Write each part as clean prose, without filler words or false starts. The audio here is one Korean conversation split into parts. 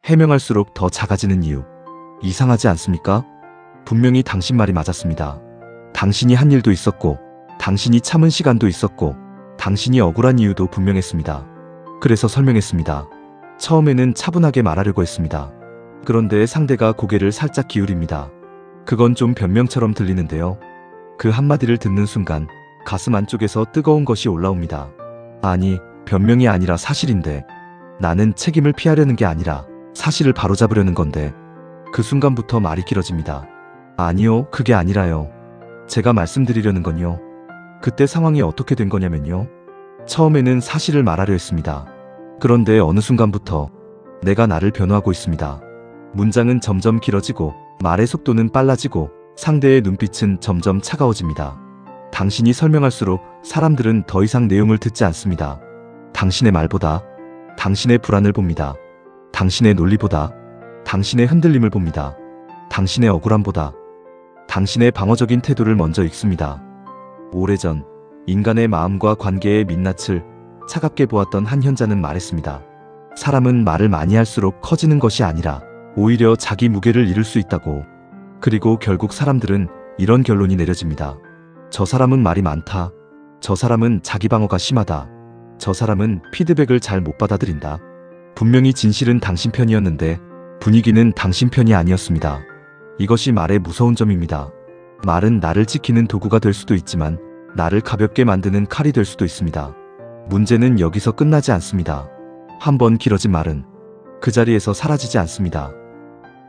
해명할수록 더 작아지는 이유. 이상하지 않습니까? 분명히 당신 말이 맞았습니다. 당신이 한 일도 있었고, 당신이 참은 시간도 있었고, 당신이 억울한 이유도 분명했습니다. 그래서 설명했습니다. 처음에는 차분하게 말하려고 했습니다. 그런데 상대가 고개를 살짝 기울입니다. 그건 좀 변명처럼 들리는데요. 그 한마디를 듣는 순간 가슴 안쪽에서 뜨거운 것이 올라옵니다. 아니, 변명이 아니라 사실인데. 나는 책임을 피하려는 게 아니라 사실을 바로잡으려는 건데. 그 순간부터 말이 길어집니다. 아니요, 그게 아니라요. 제가 말씀드리려는 건요. 그때 상황이 어떻게 된 거냐면요. 처음에는 사실을 말하려 했습니다. 그런데 어느 순간부터 내가 나를 변호하고 있습니다. 문장은 점점 길어지고 말의 속도는 빨라지고 상대의 눈빛은 점점 차가워집니다. 당신이 설명할수록 사람들은 더 이상 내용을 듣지 않습니다. 당신의 말보다 당신의 불안을 봅니다. 당신의 논리보다 당신의 흔들림을 봅니다. 당신의 억울함보다 당신의 방어적인 태도를 먼저 읽습니다. 오래전 인간의 마음과 관계의 민낯을 차갑게 보았던 한 현자는 말했습니다. 사람은 말을 많이 할수록 커지는 것이 아니라 오히려 자기 무게를 잃을 수 있다고. 그리고 결국 사람들은 이런 결론이 내려집니다. 저 사람은 말이 많다. 저 사람은 자기 방어가 심하다. 저 사람은 피드백을 잘 못 받아들인다. 분명히 진실은 당신 편이었는데 분위기는 당신 편이 아니었습니다. 이것이 말의 무서운 점입니다. 말은 나를 지키는 도구가 될 수도 있지만 나를 가볍게 만드는 칼이 될 수도 있습니다. 문제는 여기서 끝나지 않습니다. 한번 길어진 말은 그 자리에서 사라지지 않습니다.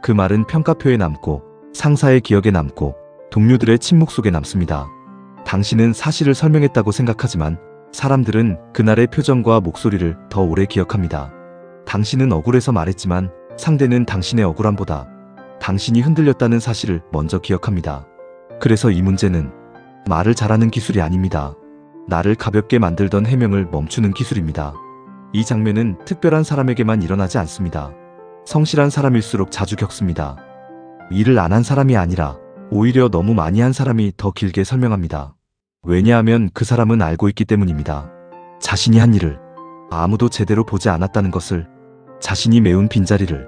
그 말은 평가표에 남고 상사의 기억에 남고 동료들의 침묵 속에 남습니다. 당신은 사실을 설명했다고 생각하지만 사람들은 그날의 표정과 목소리를 더 오래 기억합니다. 당신은 억울해서 말했지만 상대는 당신의 억울함보다 당신이 흔들렸다는 사실을 먼저 기억합니다. 그래서 이 문제는 말을 잘하는 기술이 아닙니다. 나를 가볍게 만들던 해명을 멈추는 기술입니다. 이 장면은 특별한 사람에게만 일어나지 않습니다. 성실한 사람일수록 자주 겪습니다. 일을 안 한 사람이 아니라 오히려 너무 많이 한 사람이 더 길게 설명합니다. 왜냐하면 그 사람은 알고 있기 때문입니다. 자신이 한 일을 아무도 제대로 보지 않았다는 것을, 자신이 메운 빈자리를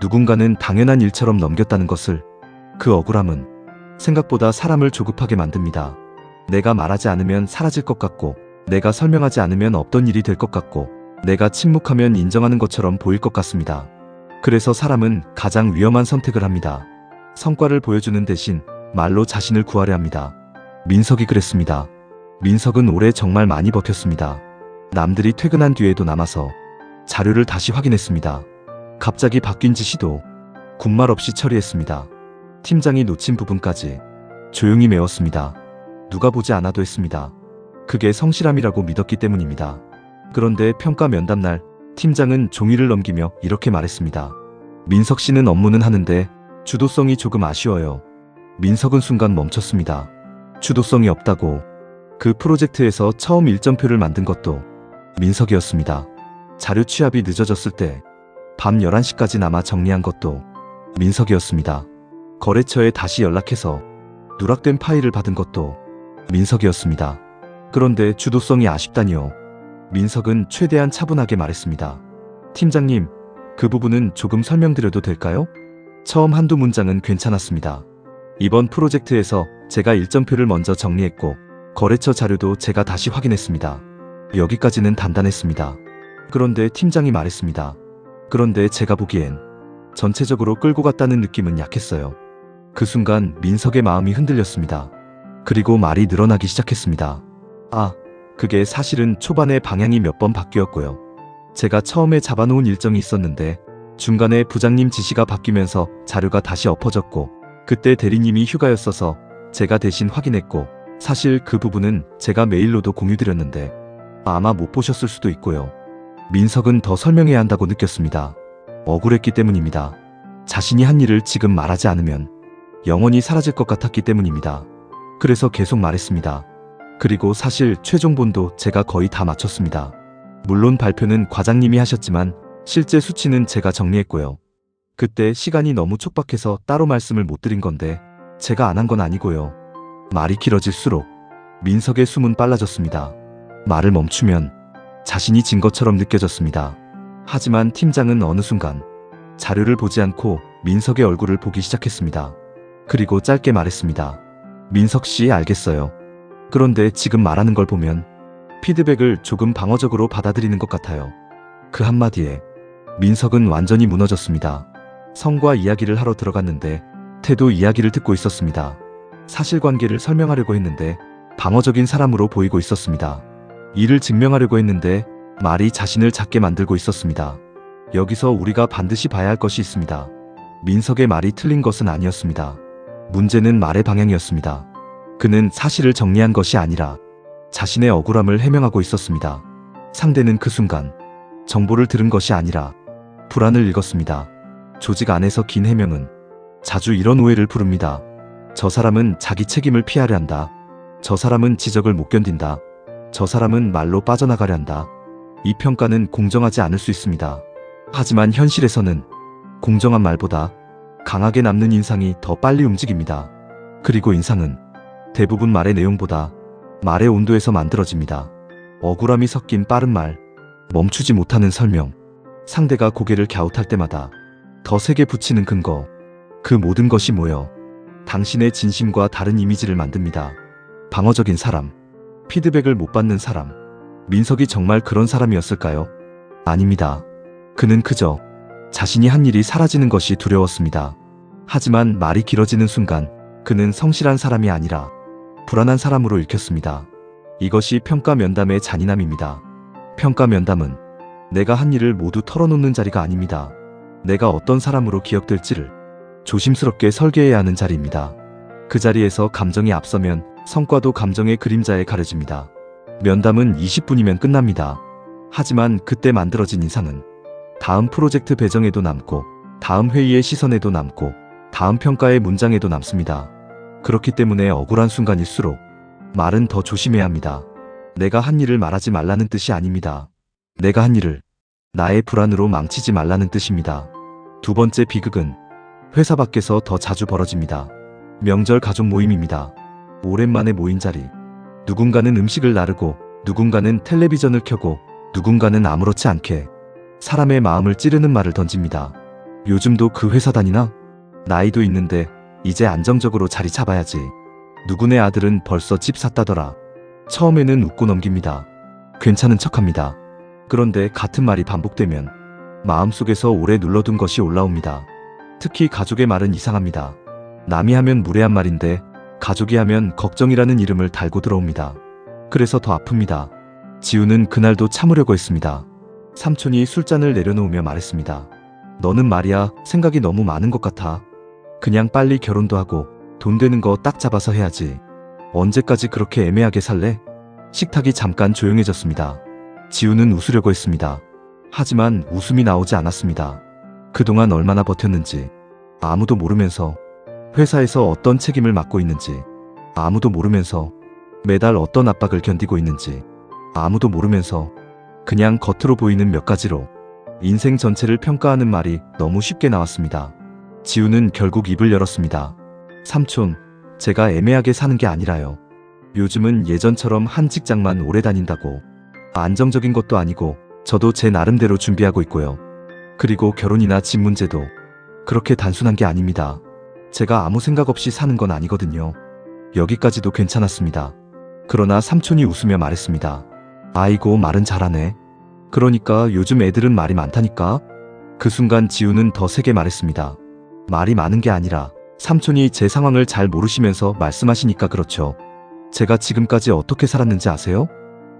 누군가는 당연한 일처럼 넘겼다는 것을. 그 억울함은 생각보다 사람을 조급하게 만듭니다. 내가 말하지 않으면 사라질 것 같고, 내가 설명하지 않으면 없던 일이 될 것 같고, 내가 침묵하면 인정하는 것처럼 보일 것 같습니다. 그래서 사람은 가장 위험한 선택을 합니다. 성과를 보여주는 대신 말로 자신을 구하려 합니다. 민석이 그랬습니다. 민석은 올해 정말 많이 버텼습니다. 남들이 퇴근한 뒤에도 남아서 자료를 다시 확인했습니다. 갑자기 바뀐 지시도 군말 없이 처리했습니다. 팀장이 놓친 부분까지 조용히 메웠습니다. 누가 보지 않아도 했습니다. 그게 성실함이라고 믿었기 때문입니다. 그런데 평가 면담날 팀장은 종이를 넘기며 이렇게 말했습니다. 민석 씨는 업무는 하는데 주도성이 조금 아쉬워요. 민석은 순간 멈췄습니다. 주도성이 없다고. 그 프로젝트에서 처음 일정표를 만든 것도 민석이었습니다. 자료 취합이 늦어졌을 때 밤 11시까지 남아 정리한 것도 민석이었습니다. 거래처에 다시 연락해서 누락된 파일을 받은 것도 민석이었습니다. 그런데 주도성이 아쉽다니요. 민석은 최대한 차분하게 말했습니다. 팀장님, 그 부분은 조금 설명드려도 될까요? 처음 한두 문장은 괜찮았습니다. 이번 프로젝트에서 제가 일정표를 먼저 정리했고 거래처 자료도 제가 다시 확인했습니다. 여기까지는 단단했습니다. 그런데 팀장이 말했습니다. 그런데 제가 보기엔 전체적으로 끌고 갔다는 느낌은 약했어요. 그 순간 민석의 마음이 흔들렸습니다. 그리고 말이 늘어나기 시작했습니다. 그게 사실은 초반에 방향이 몇 번 바뀌었고요. 제가 처음에 잡아놓은 일정이 있었는데 중간에 부장님 지시가 바뀌면서 자료가 다시 엎어졌고, 그때 대리님이 휴가였어서 제가 대신 확인했고, 사실 그 부분은 제가 메일로도 공유드렸는데 아마 못 보셨을 수도 있고요. 민석은 더 설명해야 한다고 느꼈습니다. 억울했기 때문입니다. 자신이 한 일을 지금 말하지 않으면 영원히 사라질 것 같았기 때문입니다. 그래서 계속 말했습니다. 그리고 사실 최종본도 제가 거의 다 마쳤습니다. 물론 발표는 과장님이 하셨지만 실제 수치는 제가 정리했고요. 그때 시간이 너무 촉박해서 따로 말씀을 못 드린 건데 제가 안 한 건 아니고요. 말이 길어질수록 민석의 숨은 빨라졌습니다. 말을 멈추면 자신이 진 것처럼 느껴졌습니다. 하지만 팀장은 어느 순간 자료를 보지 않고 민석의 얼굴을 보기 시작했습니다. 그리고 짧게 말했습니다. 민석 씨, 알겠어요. 그런데 지금 말하는 걸 보면 피드백을 조금 방어적으로 받아들이는 것 같아요. 그 한마디에 민석은 완전히 무너졌습니다. 성과 이야기를 하러 들어갔는데 태도 이야기를 듣고 있었습니다. 사실관계를 설명하려고 했는데 방어적인 사람으로 보이고 있었습니다. 이를 증명하려고 했는데 말이 자신을 작게 만들고 있었습니다. 여기서 우리가 반드시 봐야 할 것이 있습니다. 민석의 말이 틀린 것은 아니었습니다. 문제는 말의 방향이었습니다. 그는 사실을 정리한 것이 아니라 자신의 억울함을 해명하고 있었습니다. 상대는 그 순간 정보를 들은 것이 아니라 불안을 읽었습니다. 조직 안에서 긴 해명은 자주 이런 오해를 부릅니다. 저 사람은 자기 책임을 피하려 한다. 저 사람은 지적을 못 견딘다. 저 사람은 말로 빠져나가려 한다. 이 평가는 공정하지 않을 수 있습니다. 하지만 현실에서는 공정한 말보다 강하게 남는 인상이 더 빨리 움직입니다. 그리고 인상은 대부분 말의 내용보다 말의 온도에서 만들어집니다. 억울함이 섞인 빠른 말, 멈추지 못하는 설명, 상대가 고개를 갸웃할 때마다 더 세게 붙이는 근거, 그 모든 것이 모여 당신의 진심과 다른 이미지를 만듭니다. 방어적인 사람, 피드백을 못 받는 사람. 민석이 정말 그런 사람이었을까요? 아닙니다. 그는 그저 자신이 한 일이 사라지는 것이 두려웠습니다. 하지만 말이 길어지는 순간 그는 성실한 사람이 아니라 불안한 사람으로 읽혔습니다. 이것이 평가 면담의 잔인함입니다. 평가 면담은 내가 한 일을 모두 털어놓는 자리가 아닙니다. 내가 어떤 사람으로 기억될지를 조심스럽게 설계해야 하는 자리입니다. 그 자리에서 감정이 앞서면 성과도 감정의 그림자에 가려집니다. 면담은 20분이면 끝납니다. 하지만 그때 만들어진 인상은 다음 프로젝트 배정에도 남고 다음 회의의 시선에도 남고 다음 평가의 문장에도 남습니다. 그렇기 때문에 억울한 순간일수록 말은 더 조심해야 합니다. 내가 한 일을 말하지 말라는 뜻이 아닙니다. 내가 한 일을 나의 불안으로 망치지 말라는 뜻입니다. 두 번째 비극은 회사 밖에서 더 자주 벌어집니다. 명절 가족 모임입니다. 오랜만에 모인 자리. 누군가는 음식을 나르고 누군가는 텔레비전을 켜고 누군가는 아무렇지 않게 사람의 마음을 찌르는 말을 던집니다. 요즘도 그 회사 다니나? 나이도 있는데 이제 안정적으로 자리 잡아야지. 누구네 아들은 벌써 집 샀다더라. 처음에는 웃고 넘깁니다. 괜찮은 척합니다. 그런데 같은 말이 반복되면 마음속에서 오래 눌러둔 것이 올라옵니다. 특히 가족의 말은 이상합니다. 남이 하면 무례한 말인데 가족이 하면 걱정이라는 이름을 달고 들어옵니다. 그래서 더 아픕니다. 지우는 그날도 참으려고 했습니다. 삼촌이 술잔을 내려놓으며 말했습니다. 너는 말이야 생각이 너무 많은 것 같아. 그냥 빨리 결혼도 하고 돈 되는 거 딱 잡아서 해야지. 언제까지 그렇게 애매하게 살래? 식탁이 잠깐 조용해졌습니다. 지우는 웃으려고 했습니다. 하지만 웃음이 나오지 않았습니다. 그동안 얼마나 버텼는지 아무도 모르면서, 회사에서 어떤 책임을 맡고 있는지 아무도 모르면서, 매달 어떤 압박을 견디고 있는지 아무도 모르면서 그냥 겉으로 보이는 몇 가지로 인생 전체를 평가하는 말이 너무 쉽게 나왔습니다. 지우는 결국 입을 열었습니다. 삼촌, 제가 애매하게 사는 게 아니라요. 요즘은 예전처럼 한 직장만 오래 다닌다고 안정적인 것도 아니고 저도 제 나름대로 준비하고 있고요. 그리고 결혼이나 집 문제도 그렇게 단순한 게 아닙니다. 제가 아무 생각 없이 사는 건 아니거든요. 여기까지도 괜찮았습니다. 그러나 삼촌이 웃으며 말했습니다. 아이고, 말은 잘하네. 그러니까 요즘 애들은 말이 많다니까. 그 순간 지우는 더 세게 말했습니다. 말이 많은 게 아니라 삼촌이 제 상황을 잘 모르시면서 말씀하시니까 그렇죠. 제가 지금까지 어떻게 살았는지 아세요?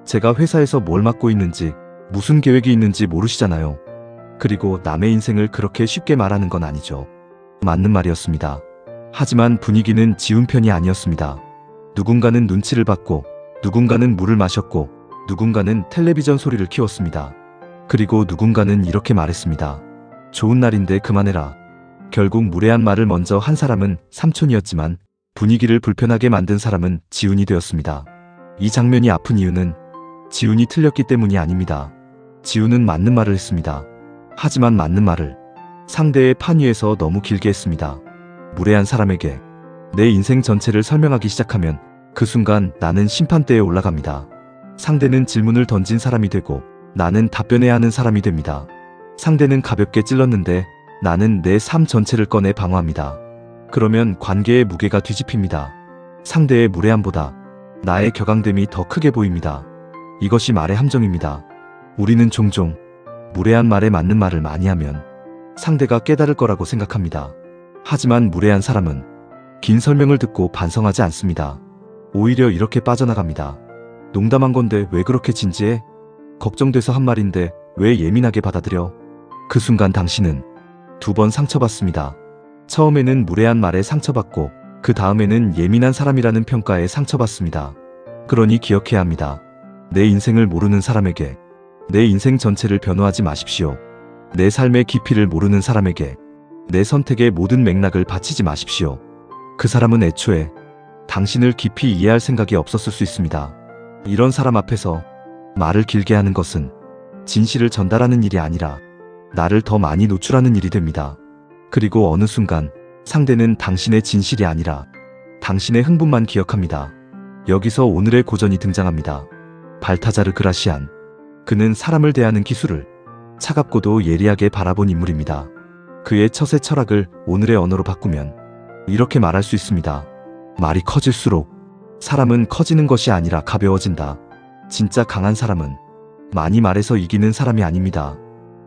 제가 회사에서 뭘 맡고 있는지, 무슨 계획이 있는지 모르시잖아요. 그리고 남의 인생을 그렇게 쉽게 말하는 건 아니죠. 맞는 말이었습니다. 하지만 분위기는 지운 편이 아니었습니다. 누군가는 눈치를 받고, 누군가는 물을 마셨고, 누군가는 텔레비전 소리를 키웠습니다. 그리고 누군가는 이렇게 말했습니다. 좋은 날인데 그만해라. 결국 무례한 말을 먼저 한 사람은 삼촌이었지만 분위기를 불편하게 만든 사람은 지훈이 되었습니다. 이 장면이 아픈 이유는 지훈이 틀렸기 때문이 아닙니다. 지훈은 맞는 말을 했습니다. 하지만 맞는 말을 상대의 판 위에서 너무 길게 했습니다. 무례한 사람에게 내 인생 전체를 설명하기 시작하면 그 순간 나는 심판대에 올라갑니다. 상대는 질문을 던진 사람이 되고 나는 답변해야 하는 사람이 됩니다. 상대는 가볍게 찔렀는데 나는 내 삶 전체를 꺼내 방어합니다. 그러면 관계의 무게가 뒤집힙니다. 상대의 무례함보다 나의 격앙됨이 더 크게 보입니다. 이것이 말의 함정입니다. 우리는 종종 무례한 말에 맞는 말을 많이 하면 상대가 깨달을 거라고 생각합니다. 하지만 무례한 사람은 긴 설명을 듣고 반성하지 않습니다. 오히려 이렇게 빠져나갑니다. 농담한 건데 왜 그렇게 진지해? 걱정돼서 한 말인데 왜 예민하게 받아들여? 그 순간 당신은 2번 상처받습니다. 처음에는 무례한 말에 상처받고 그 다음에는 예민한 사람이라는 평가에 상처받습니다. 그러니 기억해야 합니다. 내 인생을 모르는 사람에게 내 인생 전체를 변호하지 마십시오. 내 삶의 깊이를 모르는 사람에게 내 선택의 모든 맥락을 바치지 마십시오. 그 사람은 애초에 당신을 깊이 이해할 생각이 없었을 수 있습니다. 이런 사람 앞에서 말을 길게 하는 것은 진실을 전달하는 일이 아니라 나를 더 많이 노출하는 일이 됩니다. 그리고 어느 순간 상대는 당신의 진실이 아니라 당신의 흥분만 기억합니다. 여기서 오늘의 고전이 등장합니다. 발타자르 그라시안. 그는 사람을 대하는 기술을 차갑고도 예리하게 바라본 인물입니다. 그의 처세 철학을 오늘의 언어로 바꾸면 이렇게 말할 수 있습니다. 말이 커질수록 사람은 커지는 것이 아니라 가벼워진다. 진짜 강한 사람은 많이 말해서 이기는 사람이 아닙니다.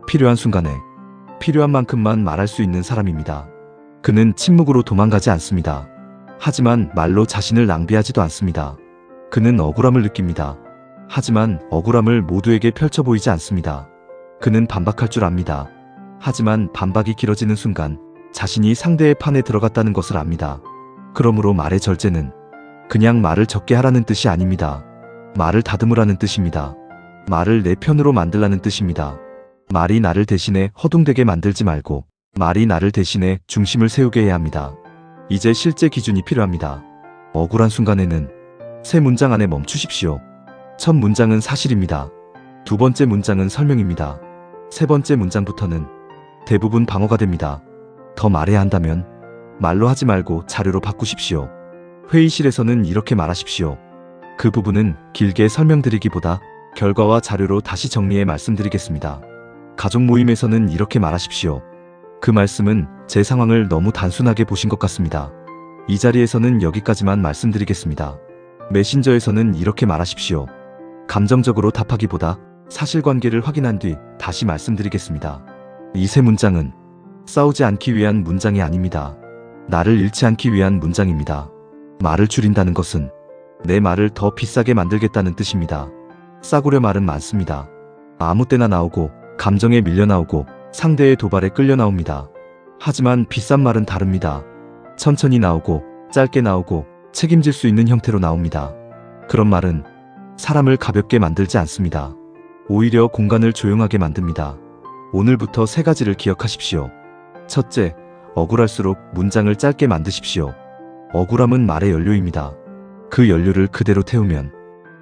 필요한 순간에 필요한 만큼만 말할 수 있는 사람입니다. 그는 침묵으로 도망가지 않습니다. 하지만 말로 자신을 낭비하지도 않습니다. 그는 억울함을 느낍니다. 하지만 억울함을 모두에게 펼쳐 보이지 않습니다. 그는 반박할 줄 압니다. 하지만 반박이 길어지는 순간 자신이 상대의 판에 들어갔다는 것을 압니다. 그러므로 말의 절제는 그냥 말을 적게 하라는 뜻이 아닙니다. 말을 다듬으라는 뜻입니다. 말을 내 편으로 만들라는 뜻입니다. 말이 나를 대신해 허둥대게 만들지 말고 말이 나를 대신해 중심을 세우게 해야 합니다. 이제 실제 기준이 필요합니다. 억울한 순간에는 세 문장 안에 멈추십시오. 첫 문장은 사실입니다. 2번째 문장은 설명입니다. 3번째 문장부터는 대부분 방어가 됩니다. 더 말해야 한다면 말로 하지 말고 자료로 바꾸십시오. 회의실에서는 이렇게 말하십시오. 그 부분은 길게 설명드리기보다 결과와 자료로 다시 정리해 말씀드리겠습니다. 가족 모임에서는 이렇게 말하십시오. 그 말씀은 제 상황을 너무 단순하게 보신 것 같습니다. 이 자리에서는 여기까지만 말씀드리겠습니다. 메신저에서는 이렇게 말하십시오. 감정적으로 답하기보다 사실관계를 확인한 뒤 다시 말씀드리겠습니다. 이 세 문장은 싸우지 않기 위한 문장이 아닙니다. 나를 잃지 않기 위한 문장입니다. 말을 줄인다는 것은 내 말을 더 비싸게 만들겠다는 뜻입니다. 싸구려 말은 많습니다. 아무 때나 나오고 감정에 밀려 나오고 상대의 도발에 끌려 나옵니다. 하지만 비싼 말은 다릅니다. 천천히 나오고 짧게 나오고 책임질 수 있는 형태로 나옵니다. 그런 말은 사람을 가볍게 만들지 않습니다. 오히려 공간을 조용하게 만듭니다. 오늘부터 3가지를 기억하십시오. 첫째, 억울할수록 문장을 짧게 만드십시오. 억울함은 말의 연료입니다. 그 연료를 그대로 태우면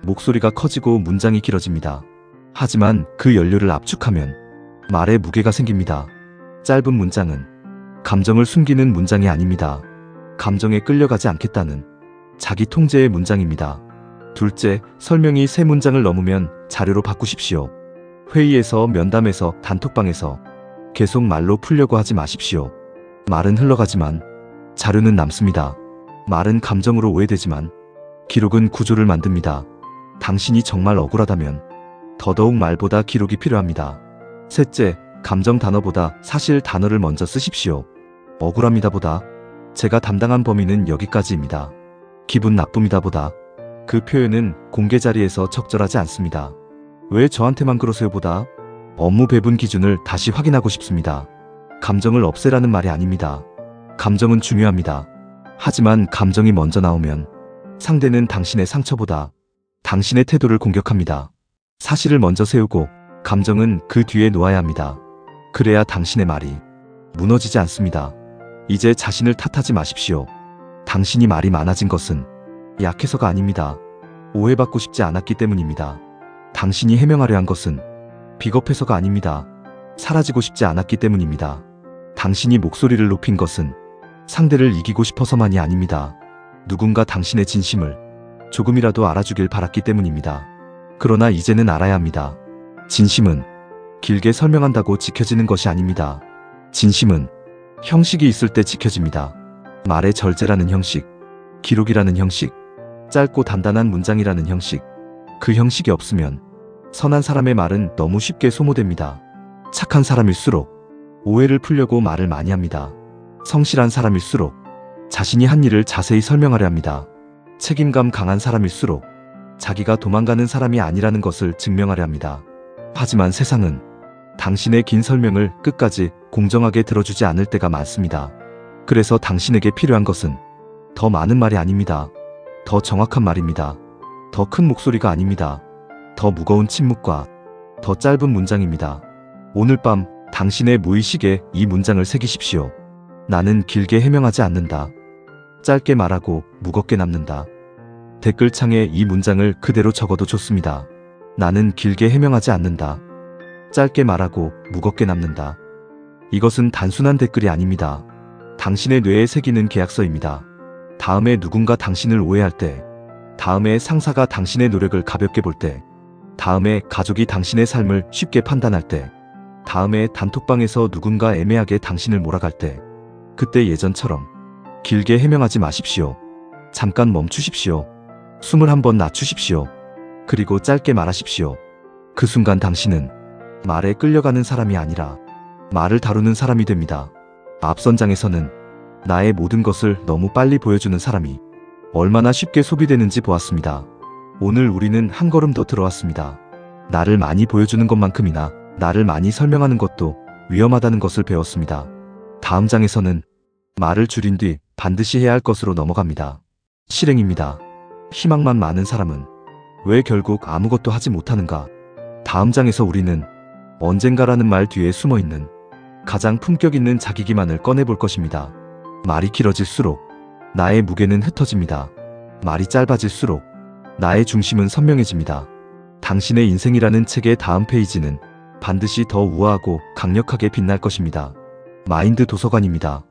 목소리가 커지고 문장이 길어집니다. 하지만 그 연료를 압축하면 말에 무게가 생깁니다. 짧은 문장은 감정을 숨기는 문장이 아닙니다. 감정에 끌려가지 않겠다는 자기 통제의 문장입니다. 둘째, 설명이 3문장을 넘으면 자료로 바꾸십시오. 회의에서, 면담에서, 단톡방에서 계속 말로 풀려고 하지 마십시오. 말은 흘러가지만 자료는 남습니다. 말은 감정으로 오해되지만 기록은 구조를 만듭니다. 당신이 정말 억울하다면 더더욱 말보다 기록이 필요합니다. 셋째, 감정 단어보다 사실 단어를 먼저 쓰십시오. 억울합니다 보다 제가 담당한 범위는 여기까지입니다. 기분 나쁩니다 보다 그 표현은 공개 자리에서 적절하지 않습니다. 왜 저한테만 그러세요 보다 업무 배분 기준을 다시 확인하고 싶습니다. 감정을 없애라는 말이 아닙니다. 감정은 중요합니다. 하지만 감정이 먼저 나오면 상대는 당신의 상처보다 당신의 태도를 공격합니다. 사실을 먼저 세우고 감정은 그 뒤에 놓아야 합니다. 그래야 당신의 말이 무너지지 않습니다. 이제 자신을 탓하지 마십시오. 당신이 말이 많아진 것은 약해서가 아닙니다. 오해받고 싶지 않았기 때문입니다. 당신이 해명하려 한 것은 비겁해서가 아닙니다. 사라지고 싶지 않았기 때문입니다. 당신이 목소리를 높인 것은 상대를 이기고 싶어서만이 아닙니다. 누군가 당신의 진심을 조금이라도 알아주길 바랐기 때문입니다. 그러나 이제는 알아야 합니다. 진심은 길게 설명한다고 지켜지는 것이 아닙니다. 진심은 형식이 있을 때 지켜집니다. 말의 절제라는 형식, 기록이라는 형식, 짧고 단단한 문장이라는 형식. 그 형식이 없으면 선한 사람의 말은 너무 쉽게 소모됩니다. 착한 사람일수록 오해를 풀려고 말을 많이 합니다. 성실한 사람일수록 자신이 한 일을 자세히 설명하려 합니다. 책임감 강한 사람일수록 자기가 도망가는 사람이 아니라는 것을 증명하려 합니다. 하지만 세상은 당신의 긴 설명을 끝까지 공정하게 들어주지 않을 때가 많습니다. 그래서 당신에게 필요한 것은 더 많은 말이 아닙니다. 더 정확한 말입니다. 더 큰 목소리가 아닙니다. 더 무거운 침묵과 더 짧은 문장입니다. 오늘 밤 당신의 무의식에 이 문장을 새기십시오. 나는 길게 해명하지 않는다. 짧게 말하고 무겁게 남는다. 댓글창에 이 문장을 그대로 적어도 좋습니다. 나는 길게 해명하지 않는다. 짧게 말하고 무겁게 남는다. 이것은 단순한 댓글이 아닙니다. 당신의 뇌에 새기는 계약서입니다. 다음에 누군가 당신을 오해할 때, 다음에 상사가 당신의 노력을 가볍게 볼 때, 다음에 가족이 당신의 삶을 쉽게 판단할 때, 다음에 단톡방에서 누군가 애매하게 당신을 몰아갈 때, 그때 예전처럼 길게 해명하지 마십시오. 잠깐 멈추십시오. 숨을 한번 낮추십시오. 그리고 짧게 말하십시오. 그 순간 당신은 말에 끌려가는 사람이 아니라 말을 다루는 사람이 됩니다. 앞선 장에서는 나의 모든 것을 너무 빨리 보여주는 사람이 얼마나 쉽게 소비되는지 보았습니다. 오늘 우리는 한 걸음 더 들어왔습니다. 나를 많이 보여주는 것만큼이나 나를 많이 설명하는 것도 위험하다는 것을 배웠습니다. 다음 장에서는 말을 줄인 뒤 반드시 해야 할 것으로 넘어갑니다. 실행입니다. 희망만 많은 사람은 왜 결국 아무것도 하지 못하는가? 다음 장에서 우리는 언젠가라는 말 뒤에 숨어있는 가장 품격 있는 자기 기만을 꺼내볼 것입니다. 말이 길어질수록 나의 무게는 흩어집니다. 말이 짧아질수록 나의 중심은 선명해집니다. 당신의 인생이라는 책의 다음 페이지는 반드시 더 우아하고 강력하게 빛날 것입니다. 마인드 도서관입니다.